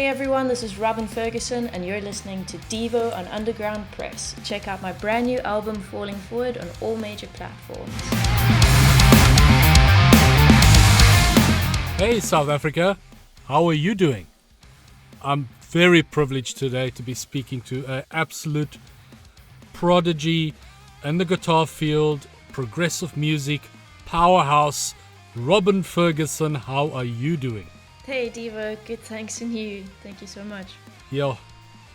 Hey everyone, this is Robyn Ferguson and you're listening to Devo on Underground Press. Check out my brand new album Falling Forward on all major platforms. Hey South Africa, how are you doing? I'm very privileged today to be speaking to an absolute prodigy in the guitar field, progressive music, powerhouse, Robyn Ferguson. How are you doing? Hey Devo, good thanks and you. Thank you so much. Yeah,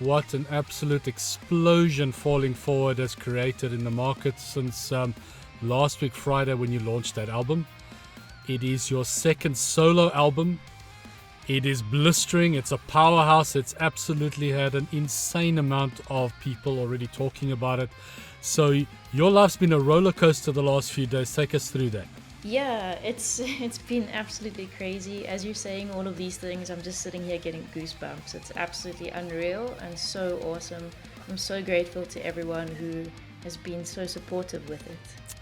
what an absolute explosion Falling Forward has created in the market since last week Friday when you launched that album. It is your second solo album. It is blistering. It's a powerhouse. It's absolutely had an insane amount of people already talking about it. So your life's been a roller coaster the last few days. Take us through that. Yeah, it's been absolutely crazy. As you're saying all of these things, I'm just sitting here getting goosebumps. It's absolutely unreal and so awesome. I'm so grateful to everyone who has been so supportive with it.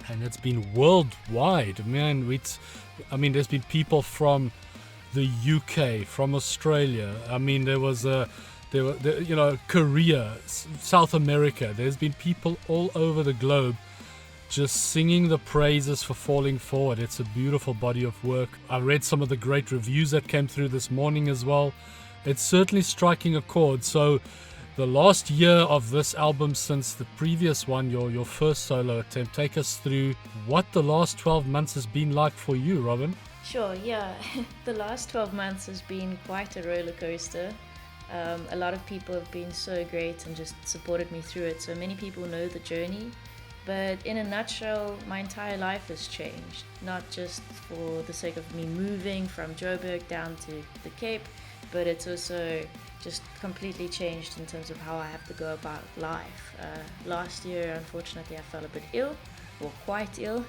And it's been worldwide, man. There's been people from the UK, from Australia. There was Korea, South America. There's been people all over the globe just singing the praises for Falling Forward. It's a beautiful body of work. I read some of the great reviews that came through this morning as well. It's certainly striking a chord. So the last year of this album since the previous one, your first solo attempt, take us through what the last 12 months has been like for you, Robyn. Sure, yeah. The last 12 months has been quite a roller coaster. A lot of people have been so great and just supported me through it. So many people know the journey. But in a nutshell, my entire life has changed. Not just for the sake of me moving from Joburg down to the Cape, but it's also just completely changed in terms of how I have to go about life. Last year, unfortunately, I fell a bit ill, or quite ill,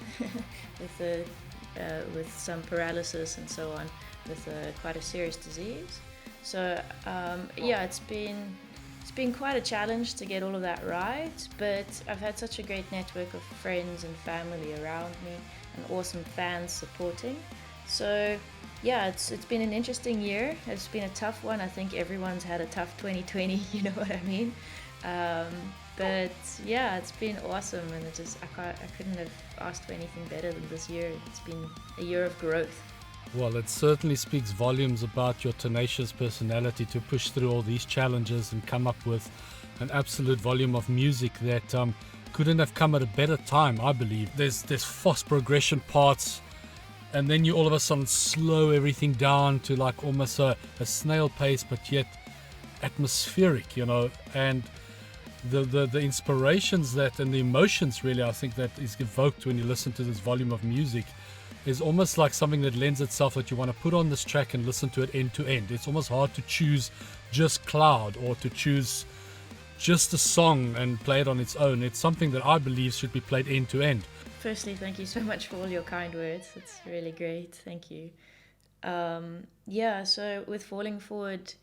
with some paralysis and so on, with quite a serious disease. So it's been quite a challenge to get all of that right, but I've had such a great network of friends and family around me and awesome fans supporting. So yeah, it's been an interesting year. It's been a tough one. I think everyone's had a tough 2020, you know what I mean? But yeah, it's been awesome, and I couldn't have asked for anything better than this year. It's been a year of growth. Well, it certainly speaks volumes about your tenacious personality to push through all these challenges and come up with an absolute volume of music that couldn't have come at a better time, I believe. There's fast progression parts, and then you all of a sudden slow everything down to like almost a snail pace, but yet atmospheric, and the inspirations that and the emotions really I think that is evoked when you listen to this volume of music is almost like something that lends itself that you want to put on this track and listen to it end to end. It's almost hard to choose just Cloud or to choose just a song and play it on its own. It's something that I believe should be played end to end. Firstly, thank you so much for all your kind words. It's really great. Thank you. So with Falling Forward,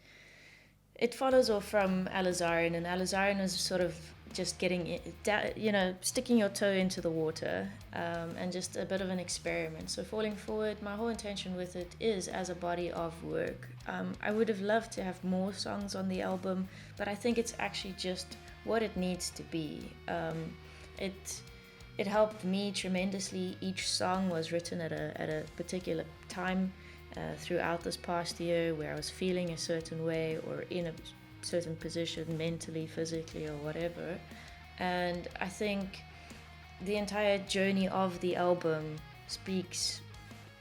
it follows off from ALIZARIN, and ALIZARIN is sort of just sticking your toe into the water, and just a bit of an experiment. So Falling Forward, my whole intention with it is as a body of work. I would have loved to have more songs on the album, but I think it's actually just what it needs to be. It helped me tremendously. Each song was written at a particular time throughout this past year where I was feeling a certain way or in a certain position mentally, physically, or whatever. And I think the entire journey of the album speaks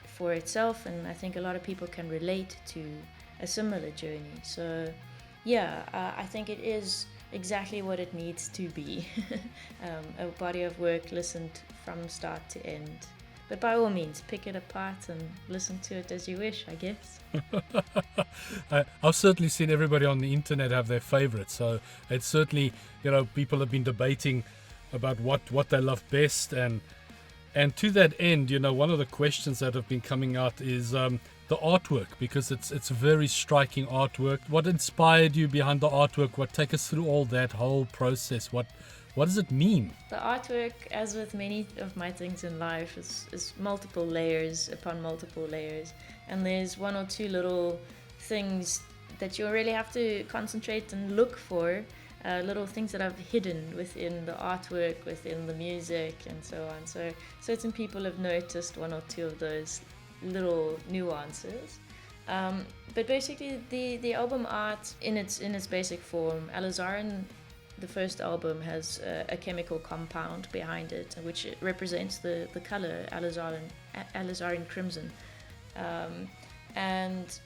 for itself, and I think a lot of people can relate to a similar journey. So I think it is exactly what it needs to be. A body of work listened from start to end. But by all means, pick it apart and listen to it as you wish, I guess. I've certainly seen everybody on the internet have their favorites. So it's certainly, people have been debating about what they love best. And to that end, one of the questions that have been coming out is the artwork, because it's very striking artwork. What inspired you behind the artwork? Take us through all that whole process. What does it mean? The artwork, as with many of my things in life, is multiple layers upon multiple layers. And there's one or two little things that you really have to concentrate and look for little things that I've hidden within the artwork, within the music, and so on. So certain people have noticed one or two of those little nuances. But basically, the album art in its basic form, ALIZARIN, the first album, has a chemical compound behind it, which represents the color alizarin crimson, and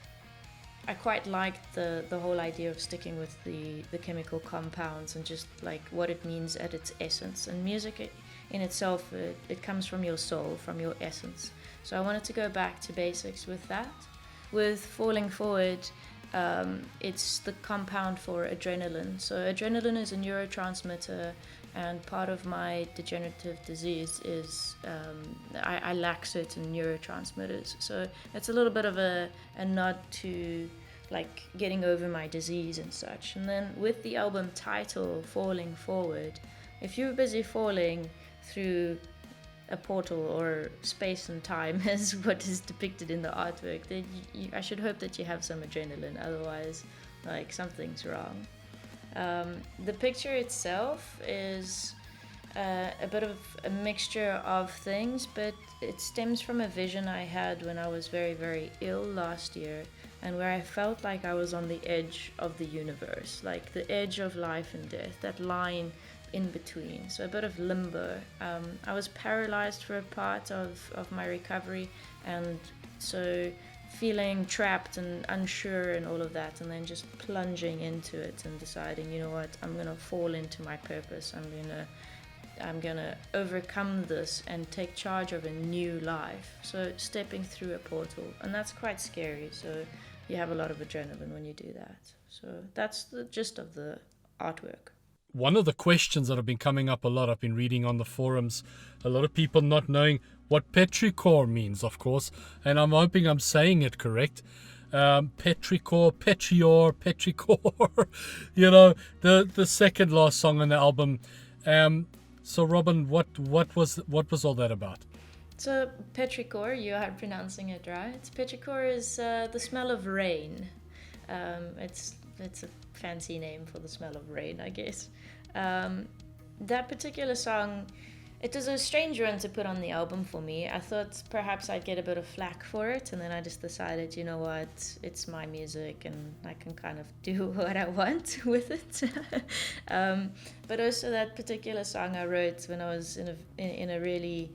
I quite liked the whole idea of sticking with the chemical compounds and just like what it means at its essence. And music in itself, it comes from your soul, from your essence. So I wanted to go back to basics with that. With Falling Forward, it's the compound for adrenaline. So adrenaline is a neurotransmitter, and part of my degenerative disease is I lack certain neurotransmitters. So it's a little bit of a nod to like getting over my disease and such. And then with the album title, Falling Forward, if you're busy falling through a portal or space and time as what is depicted in the artwork, then I should hope that you have some adrenaline, otherwise like something's wrong. The picture itself is a bit of a mixture of things, but it stems from a vision I had when I was very, very ill last year, and where I felt like I was on the edge of the universe, like the edge of life and death, that line in between, so a bit of limbo. I was paralyzed for a part of my recovery, and so feeling trapped and unsure and all of that, and then just plunging into it and deciding, you know what, I'm gonna fall into my purpose. I'm gonna overcome this and take charge of a new life. So stepping through a portal, and that's quite scary. So you have a lot of adrenaline when you do that. So that's the gist of the artwork. One of the questions that have been coming up a lot, I've been reading on the forums, a lot of people not knowing what petrichor means, of course, and I'm hoping I'm saying it correct. Petrichor, petrichor, you know, the second last song on the album. So Robyn, what was all that about? So petrichor, you are pronouncing it right. Petrichor is the smell of rain. It's a fancy name for the smell of rain, I guess. That particular song, it was a strange one to put on the album for me. I thought perhaps I'd get a bit of flack for it, and then I just decided, you know what, it's my music and I can kind of do what I want with it. But also that particular song I wrote when I was in a really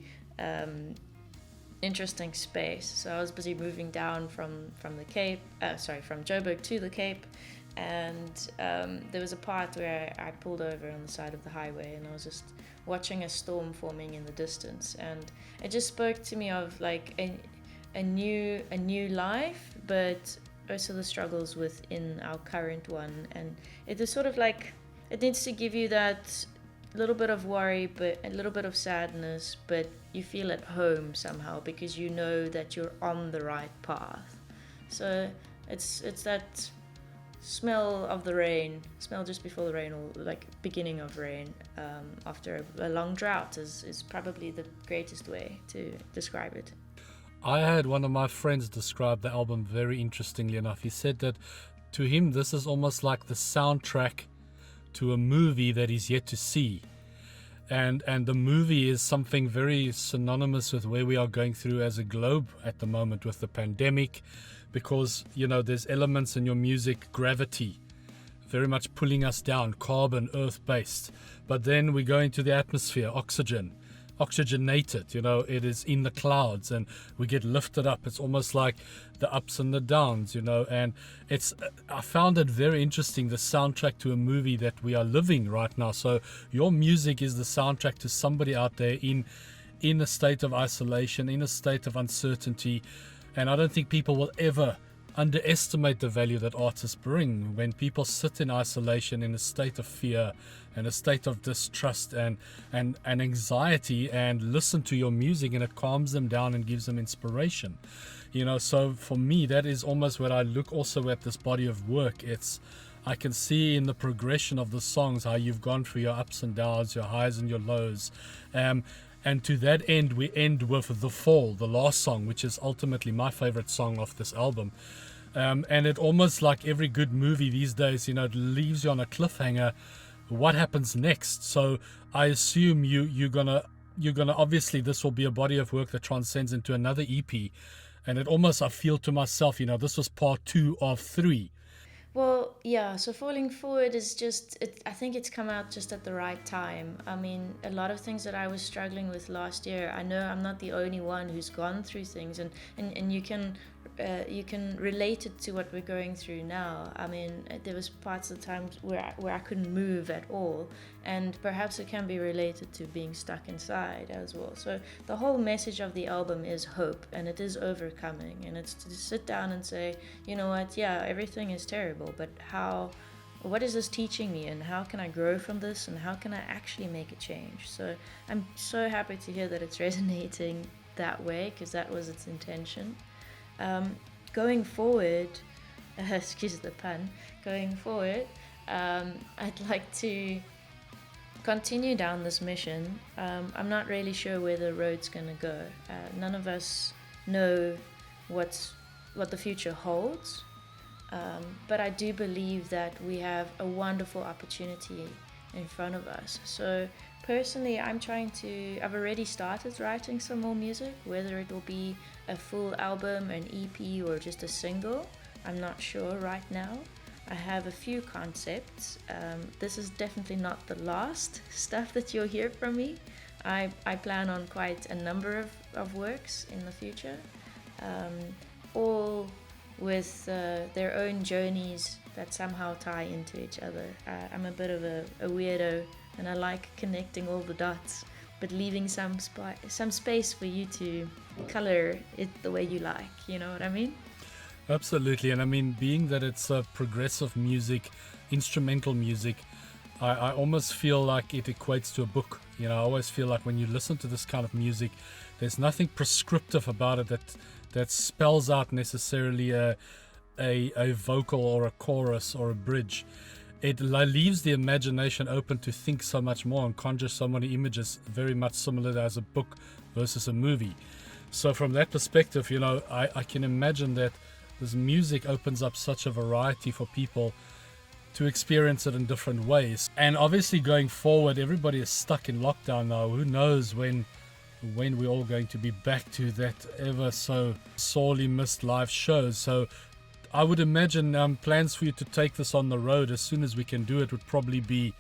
interesting space. So I was busy moving down from Joburg to the Cape, and there was a part where I pulled over on the side of the highway, and I was just watching a storm forming in the distance, and it just spoke to me of like a new life, but also the struggles within our current one. And it is sort of like it needs to give you that little bit of worry, but a little bit of sadness, but you feel at home somehow because you know that you're on the right path. So it's that smell of the rain, smell just before the rain, or like beginning of rain after a long drought is probably the greatest way to describe it. I had one of my friends describe the album very interestingly enough. He said that to him this is almost like the soundtrack to a movie that he's yet to see. And the movie is something very synonymous with where we are going through as a globe at the moment with the pandemic, because, you know, there's elements in your music, gravity, very much pulling us down, carbon, earth-based. But then we go into the atmosphere, oxygenated, you know, it is in the clouds and we get lifted up. It's almost like the ups and the downs, you know, and I found it very interesting, the soundtrack to a movie that we are living right now. So your music is the soundtrack to somebody out there in a state of isolation, in a state of uncertainty. And I don't think people will ever underestimate the value that artists bring when people sit in isolation in a state of fear and a state of distrust and anxiety, and listen to your music, and it calms them down and gives them inspiration. You know, so for me, that is almost where I look also at this body of work. I can see in the progression of the songs how you've gone through your ups and downs, your highs and your lows. And to that end, we end with The Fall, the last song, which is ultimately my favorite song off this album. And it almost, like every good movie these days, it leaves you on a cliffhanger. What happens next? So I assume you're gonna obviously, this will be a body of work that transcends into another EP, and it almost, I feel to myself, this was part 2 of 3. Well, yeah, so Falling Forward is just, I think it's come out just at the right time. I mean, a lot of things that I was struggling with last year, I know I'm not the only one who's gone through things, and you can relate it to what we're going through now. I mean, there was parts of the times where I couldn't move at all, and perhaps it can be related to being stuck inside as well. So the whole message of the album is hope, and it is overcoming, and it's to sit down and say, you know what, yeah, everything is terrible, but what is this teaching me, and how can I grow from this, and how can I actually make a change? So I'm so happy to hear that it's resonating that way, because that was its intention. Going forward, excuse the pun, going forward, I'd like to continue down this mission. I'm not really sure where the road's going to go. None of us know what the future holds, but I do believe that we have a wonderful opportunity in front of us. So personally, I've already started writing some more music, whether it will be a full album, an EP, or just a single. I'm not sure right now. I have a few concepts. This is definitely not the last stuff that you'll hear from me. I plan on quite a number of works in the future, all with their own journeys that somehow tie into each other. I'm a bit of a weirdo, and I like connecting all the dots, but leaving some space for you to color it the way you like. You know what I mean? Absolutely. And I mean, being that it's progressive music, instrumental music, I almost feel like it equates to a book. I always feel like when you listen to this kind of music, there's nothing prescriptive about it that spells out necessarily a vocal or a chorus or a bridge. It leaves the imagination open to think so much more and conjure so many images, very much similar as a book versus a movie. So from that perspective, I can imagine that this music opens up such a variety for people to experience it in different ways. And obviously going forward, everybody is stuck in lockdown now. Who knows when we're all going to be back to that ever so sorely missed live shows. So I would imagine plans for you to take this on the road as soon as we can do it would probably be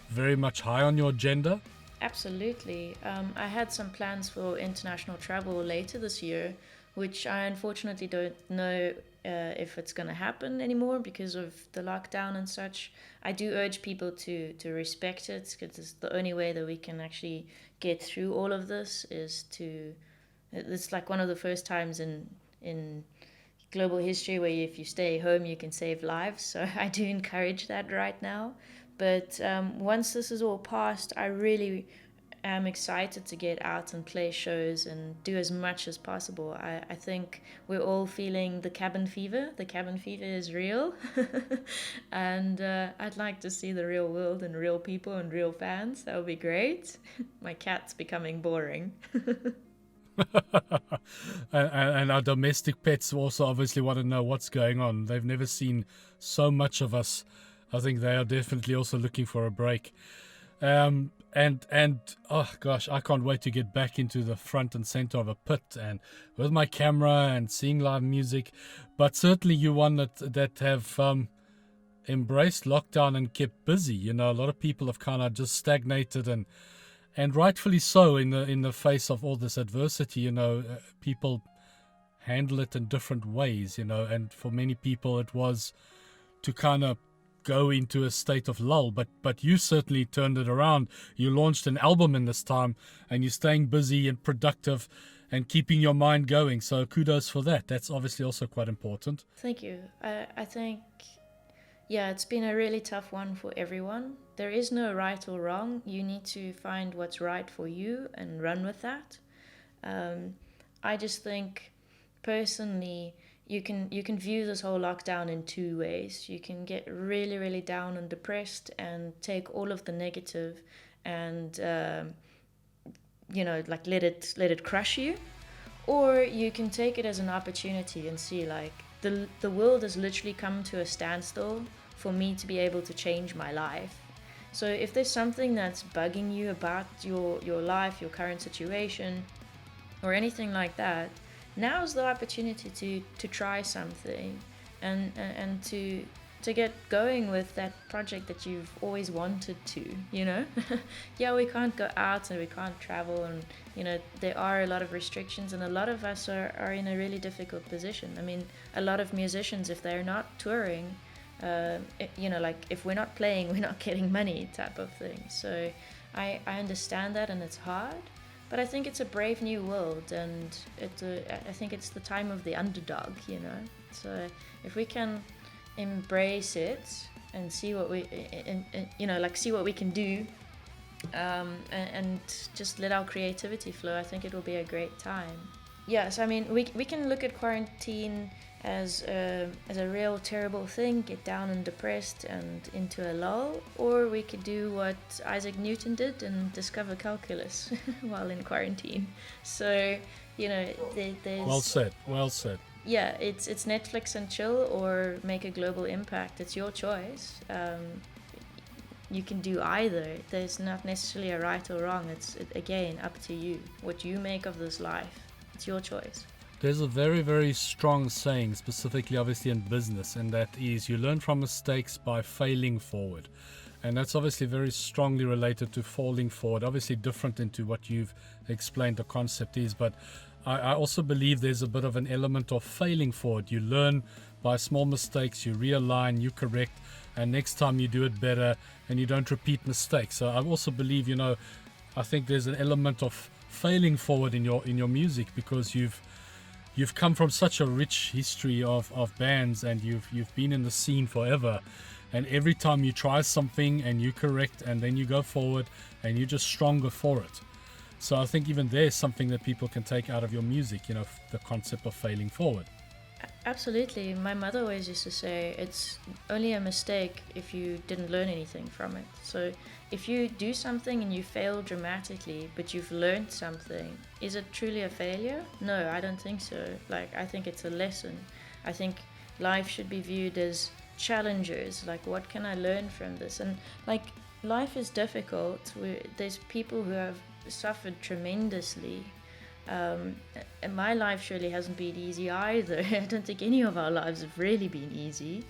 very much high on your agenda. Absolutely. I had some plans for international travel later this year, which I unfortunately don't know if it's going to happen anymore because of the lockdown and such. I do urge people to respect it, because it's the only way that we can actually get through all of this. It's like one of the first times in global history where if you stay home you can save lives, so I do encourage that right now. But once this is all past, I really am excited to get out and play shows and do as much as possible. I think we're all feeling the cabin fever. The cabin fever is real. And I'd like to see the real world and real people and real fans. That would be great. My cat's becoming boring. And our domestic pets also obviously want to know what's going on. They've never seen so much of us. I think they are definitely also looking for a break. And oh gosh, I can't wait to get back into the front and center of a pit and with my camera and seeing live music. But certainly you one that have embraced lockdown and kept busy. A lot of people have kind of just stagnated, and rightfully so in the face of all this adversity. People handle it in different ways. And for many people it was to kind of go into a state of lull, but you certainly turned it around. You launched an album in this time, and you're staying busy and productive and keeping your mind going, so kudos for that. That's obviously also quite important. Thank you. I think, yeah, it's been a really tough one for everyone. There is no right or wrong. You need to find what's right for you and run with that. I just think personally you can view this whole lockdown in two ways. You can get really, really down and depressed and take all of the negative and let it crush you, or you can take it as an opportunity and see, like, the world has literally come to a standstill for me to be able to change my life. So if there's something that's bugging you about your life, your current situation, or anything like that, now's the opportunity to try something and to get going with that project that you've always wanted to, you know? Yeah, we can't go out and we can't travel, and, you know, there are a lot of restrictions, and a lot of us are in a really difficult position. I mean, a lot of musicians, if they're not touring, you know, like, if we're not playing, we're not getting money type of thing. So I understand that, and it's hard, but I think it's a brave new world, and I think it's the time of the underdog, you know? So if we can embrace it and see what we you know, like, see what we can do, and just let our creativity flow, I think it will be a great time. Yes, I mean, we can look at quarantine as a real terrible thing, get down and depressed and into a lull, or we could do what Isaac Newton did and discover calculus while in quarantine. So, you know, there's... Well said. Yeah, it's Netflix and chill, or make a global impact. It's your choice. You can do either. There's not necessarily a right or wrong. It's, again, up to you. What you make of this life, it's your choice. There's a very, very strong saying, specifically obviously in business, and that is, you learn from mistakes by failing forward. And that's obviously very strongly related to falling forward, obviously different into what you've explained the concept is, but I also believe there's a bit of an element of failing forward. You learn by small mistakes, you realign, you correct, and next time you do it better, and you don't repeat mistakes. So I also believe, you know, I think there's an element of failing forward in your music, because you've come from such a rich history of bands, and you've been in the scene forever, and every time you try something and you correct, and then you go forward and you're just stronger for it. So I think even there's something that people can take out of your music, you know, the concept of failing forward. Absolutely. My mother always used to say it's only a mistake if you didn't learn anything from it. So if you do something and you fail dramatically, but you've learned something, is it truly a failure? No, I don't think so. Like, I think it's a lesson. I think life should be viewed as challenges. Like, what can I learn from this? And, like, life is difficult. There's people who have suffered tremendously. And my life surely hasn't been easy either. I don't think any of our lives have really been easy.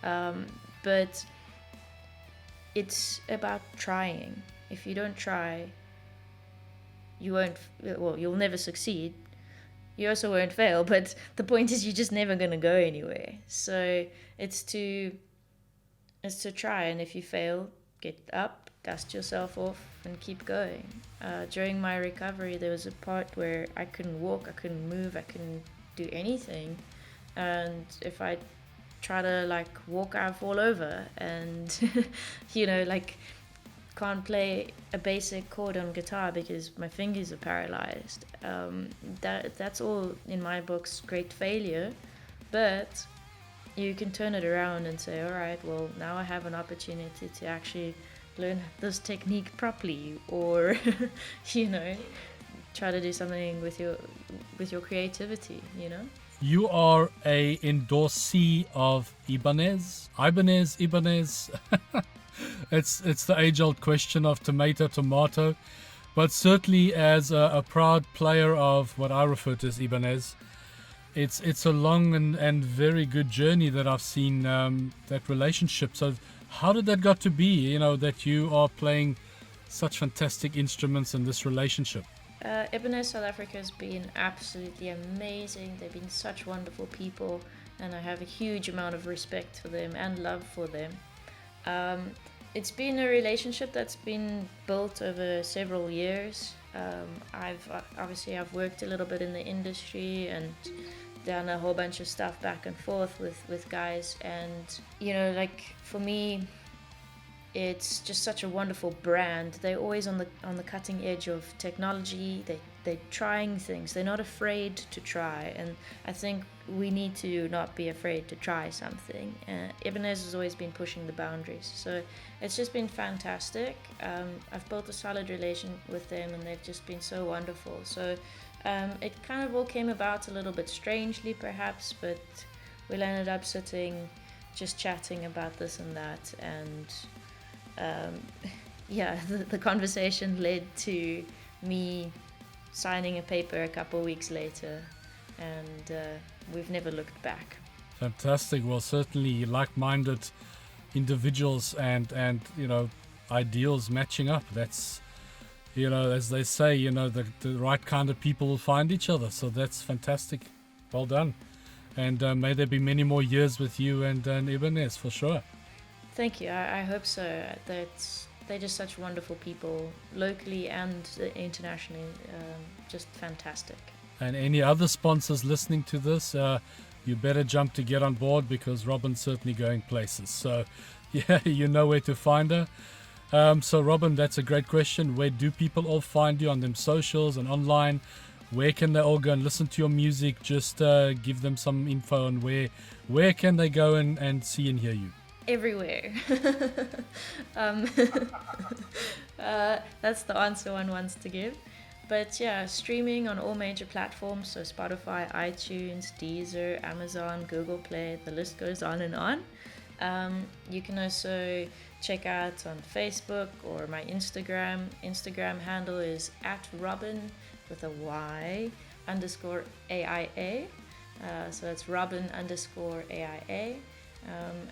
But it's about trying. If you don't try, you'll never succeed. You also won't fail, but the point is you're just never going to go anywhere. So it's to try, and if you fail, get up, dust yourself off, and keep going. During my recovery, there was a part where I couldn't walk, I couldn't move, I couldn't do anything. And if I try to, like, walk, I fall over, and you know, like, can't play a basic chord on guitar because my fingers are paralyzed. That's all, in my books, great failure. But you can turn it around and say, all right, well, now I have an opportunity to actually learn this technique properly, or you know, try to do something with your creativity, you know. You are a endorsee of Ibanez. It's the age-old question of tomato, but certainly as a proud player of what I refer to as Ibanez, it's a long and very good journey that I've seen, that relationship. So how did that got to be, you know, that you are playing such fantastic instruments in this relationship? Ibanez South Africa has been absolutely amazing. They've been such wonderful people, and I have a huge amount of respect for them and love for them. It's been a relationship that's been built over several years. I've worked a little bit in the industry and done a whole bunch of stuff back and forth with guys, and you know, like, for me, it's just such a wonderful brand. They're always on the cutting edge of technology. They're trying things. They're not afraid to try, and I think we need to not be afraid to try something. Ibanez has always been pushing the boundaries, so it's just been fantastic. I've built a solid relation with them, and they've just been so wonderful. So it kind of all came about a little bit strangely, perhaps, but we'll ended up sitting, just chatting about this and that, and yeah, the conversation led to me signing a paper a couple weeks later, and we've never looked back. Fantastic. Well, certainly like-minded individuals and you know, ideals matching up. That's, you know, as they say, you know, the right kind of people will find each other. So that's fantastic. Well done. And may there be many more years with you and Ibanez, for sure. Thank you. I hope so. They're just such wonderful people, locally and internationally. Just fantastic. And any other sponsors listening to this, you better jump to get on board, because Robyn's certainly going places. So yeah, you know where to find her. So Robyn, that's a great question. Where do people all find you on them socials and online? Where can they all go and listen to your music? Just give them some info on where can they go and see and hear you? Everywhere. That's the answer one wants to give. But yeah, streaming on all major platforms, so Spotify, iTunes, Deezer, Amazon, Google Play, the list goes on and on. You can also check out on Facebook or my Instagram. Instagram handle is @Robyn with a Y _AIA. So it's Robyn_AIA.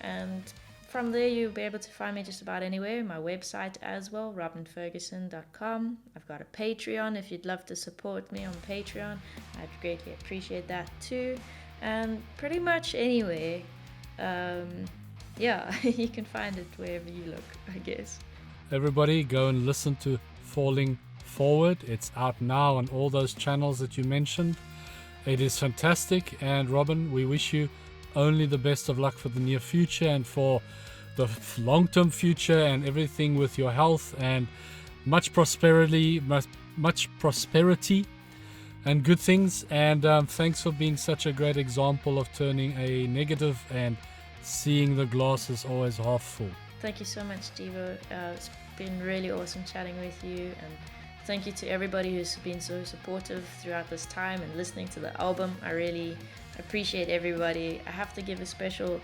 And from there, you'll be able to find me just about anywhere. My website as well, robynferguson.com. I've got a Patreon if you'd love to support me on Patreon. I'd greatly appreciate that too. And pretty much anywhere, yeah, you can find it wherever you look, I guess. Everybody, go and listen to Falling Forward. It's out now on all those channels that you mentioned. It is fantastic. And Robyn, we wish you only the best of luck for the near future and for the long-term future and everything with your health, and much prosperity and good things. And thanks for being such a great example of turning a negative and seeing the glass is always half full. Thank you so much, Devo. It's been really awesome chatting with you, and thank you to everybody who's been so supportive throughout this time and listening to the album. I really appreciate everybody. I have to give a special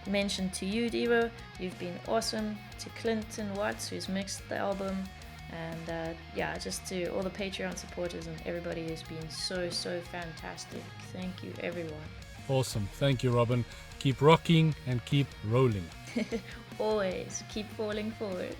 mention to you, Devo. You've been awesome. To Clinton Watts, who's mixed the album, and yeah, just to all the Patreon supporters and everybody who's been so fantastic. Thank you, everyone. Awesome. Thank you, Robyn. Keep rocking and keep rolling. Always keep falling forward.